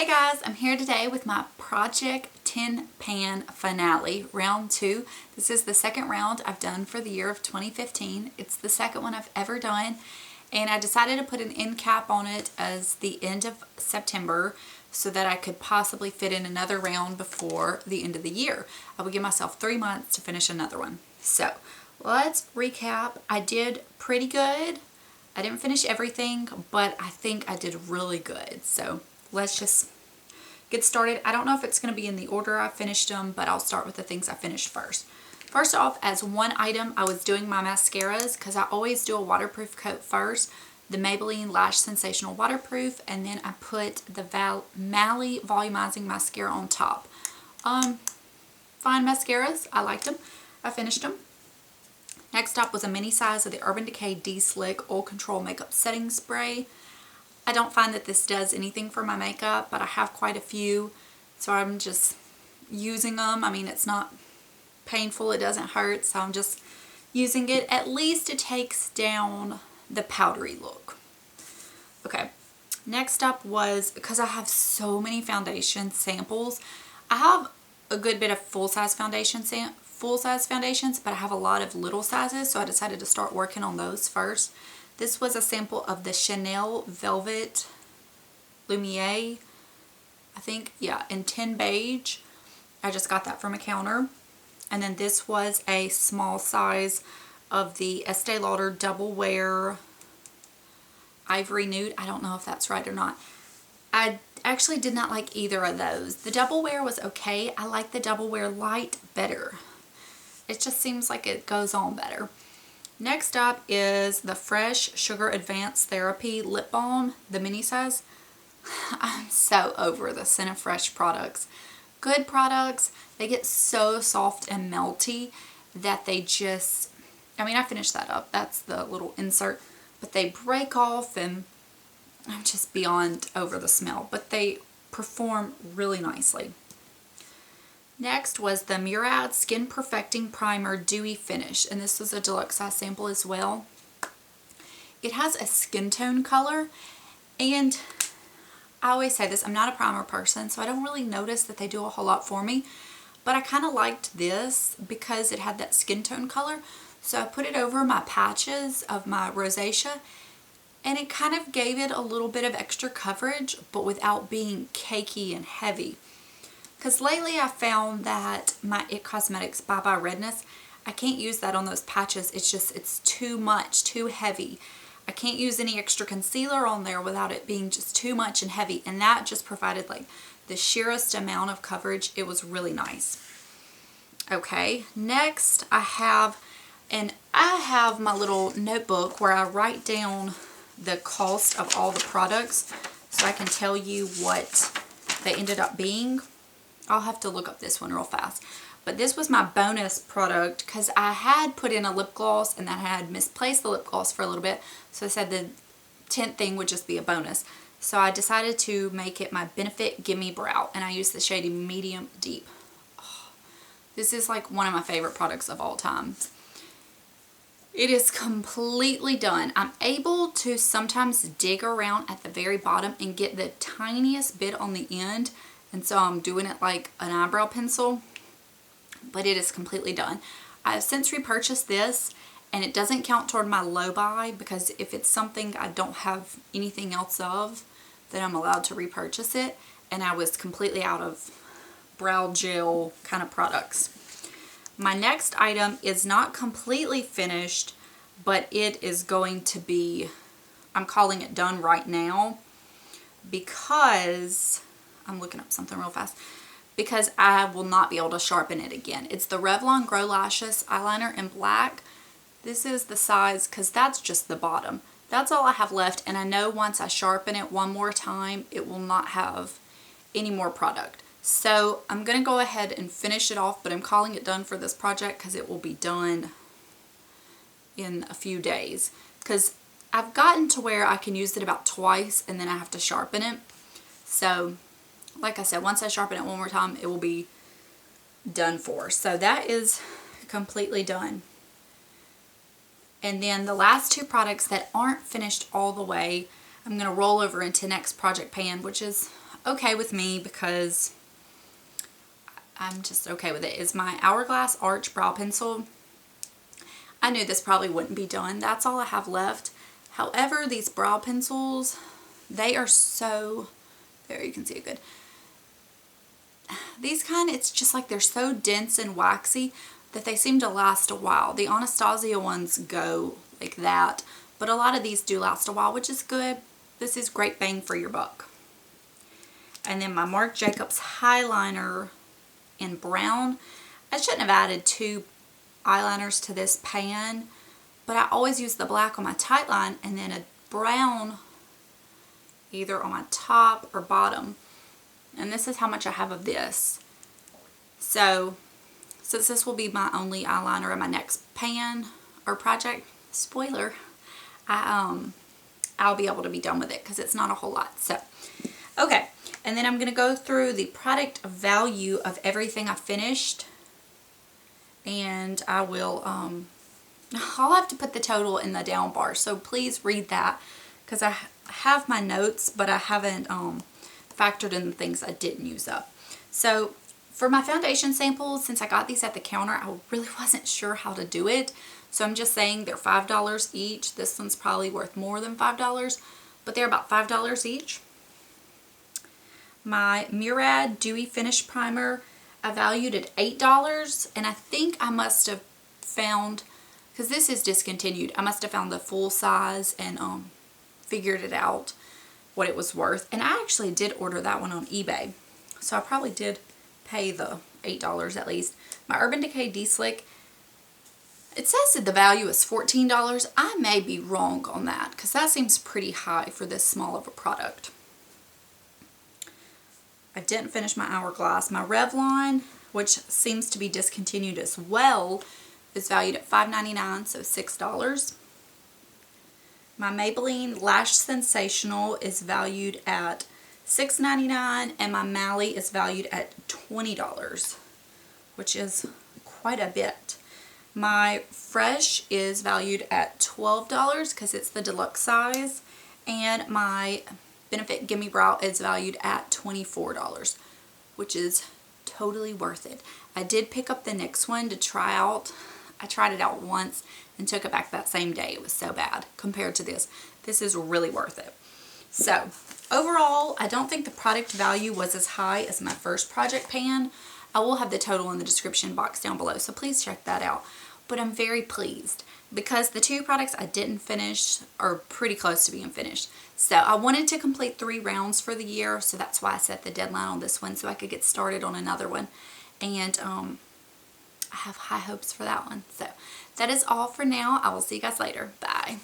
Hey guys, I'm here today with my Project Tin Pan finale, round 2. This is the second round I've done for the year of 2015. It's the second one I've ever done, and I decided to put an end cap on it as the end of September so that I could possibly fit in another round before the end of the year. I would give myself 3 months to finish another one. So let's recap. I did pretty good. I didn't finish everything, but I think I did really good. So let's just get started. I don't know if it's going to be in the order I finished them, but I'll start with the things I finished first. First off, as one item, I was doing my mascaras because I always do a waterproof coat first. The Maybelline Lash Sensational Waterproof, and then I put the Mally Volumizing Mascara on top. Fine mascaras. I liked them. I finished them. Next up was a mini size of the Urban Decay De-Slick Oil Control Makeup Setting Spray. I don't find that this does anything for my makeup, but I have quite a few, so I'm just using them. I mean, it's not painful, it doesn't hurt, so I'm just using it. At least it takes down the powdery look. Okay, next up was, because I have so many foundation samples, I have a good bit of full-size foundations, but I have a lot of little sizes, so I decided to start working on those first. This was a sample of the Chanel Velvet Lumiere, I think, yeah, in 10 beige. I just got that from a counter. And then this was a small size of the Estee Lauder Double Wear Ivory Nude. I don't know if that's right or not. I actually did not like either of those. The Double Wear was okay. I like the Double Wear Light better. It just seems like it goes on better. Next up is the Fresh Sugar Advanced Therapy Lip Balm, the mini size. I'm so over the Scent of Fresh products. Good products, they get so soft and melty that they just, I mean, I finished that up. That's the little insert. But they break off and I'm just beyond over the smell. But they perform really nicely. Next was the Murad Skin Perfecting Primer Dewy Finish, and this was a deluxe size sample as well. It has a skin tone color, and I always say this, I'm not a primer person, so I don't really notice that they do a whole lot for me, but I kind of liked this because it had that skin tone color, so I put it over my patches of my rosacea, and it kind of gave it a little bit of extra coverage, but without being cakey and heavy. Because lately I found that my It Cosmetics Bye Bye Redness, I can't use that on those patches. It's too much, too heavy. I can't use any extra concealer on there without it being just too much and heavy. And that just provided like the sheerest amount of coverage. It was really nice. Okay, next I have my little notebook where I write down the cost of all the products so I can tell you what they ended up being. I'll have to look up this one real fast. But this was my bonus product because I had put in a lip gloss and I had misplaced the lip gloss for a little bit. So I said the 10th thing would just be a bonus. So I decided to make it my Benefit Gimme Brow. And I used the shade Medium Deep. Oh, this is like one of my favorite products of all time. It is completely done. I'm able to sometimes dig around at the very bottom and get the tiniest bit on the end. And so I'm doing it like an eyebrow pencil, but it is completely done. I've since repurchased this, and it doesn't count toward my low buy because if it's something I don't have anything else of, then I'm allowed to repurchase it. And I was completely out of brow gel kind of products. My next item is not completely finished, but it is going to be, I'm calling it done right now because I'm looking up something real fast because I will not be able to sharpen it again. It's the Revlon Grow Lashes Eyeliner in black. This is the size because that's just the bottom. That's all I have left, and I know once I sharpen it one more time, it will not have any more product. So I'm going to go ahead and finish it off, but I'm calling it done for this project because it will be done in a few days. Because I've gotten to where I can use it about twice and then I have to sharpen it. So like I said, once I sharpen it one more time, it will be done for. So that is completely done. And then the last two products that aren't finished all the way, I'm going to roll over into next project pan, which is okay with me because I'm just okay with it is my Hourglass Arch Brow Pencil. I knew this probably wouldn't be done. That's all I have left. However, these brow pencils, they are so, there you can see it good. These kind, it's just like they're so dense and waxy that they seem to last a while. The Anastasia ones go like that, but a lot of these do last a while, which is good. This is great bang for your buck. And then my Marc Jacobs Highliner in brown. I shouldn't have added 2 eyeliners to this pan, but I always use the black on my tight line and then a brown either on my top or bottom. And this is how much I have of this. So since this will be my only eyeliner in my next pan or project, spoiler, I'll be able to be done with it because it's not a whole lot. So, okay. And then I'm going to go through the product value of everything I finished. And I will, I'll have to put the total in the down bar. So please read that because I have my notes, but I haven't factored in the things I didn't use up. So for my foundation samples, since I got these at the counter, I really wasn't sure how to do it. So I'm just saying they're $5 each. This one's probably worth more than $5, but they're about $5 each. My Murad Dewy Finish Primer, I valued at $8, and I think I must have found, because this is discontinued, I must have found the full size and figured it out what it was worth. And I actually did order that one on eBay, so I probably did pay the $8 at least. My Urban Decay De-Slick, it says that the value is $14. I may be wrong on that because that seems pretty high for this small of a product. I didn't finish my Hourglass. My Revlon, which seems to be discontinued as well, is valued at $5.99, so $6. My Maybelline Lash Sensational is valued at $6.99, and my Mally is valued at $20, which is quite a bit. My Fresh is valued at $12 because it's the deluxe size, and my Benefit Gimme Brow is valued at $24, which is totally worth it. I did pick up the NYX one to try out. I tried it out once and took it back that same day. It was so bad compared to this. This is really worth it. So overall, I don't think the product value was as high as my first project pan. I will have the total in the description box down below, so please check that out. But I'm very pleased because the 2 products I didn't finish are pretty close to being finished. So I wanted to complete 3 rounds for the year, so that's why I set the deadline on this one so I could get started on another one. And I have high hopes for that one. So that is all for now. I will see you guys later. Bye.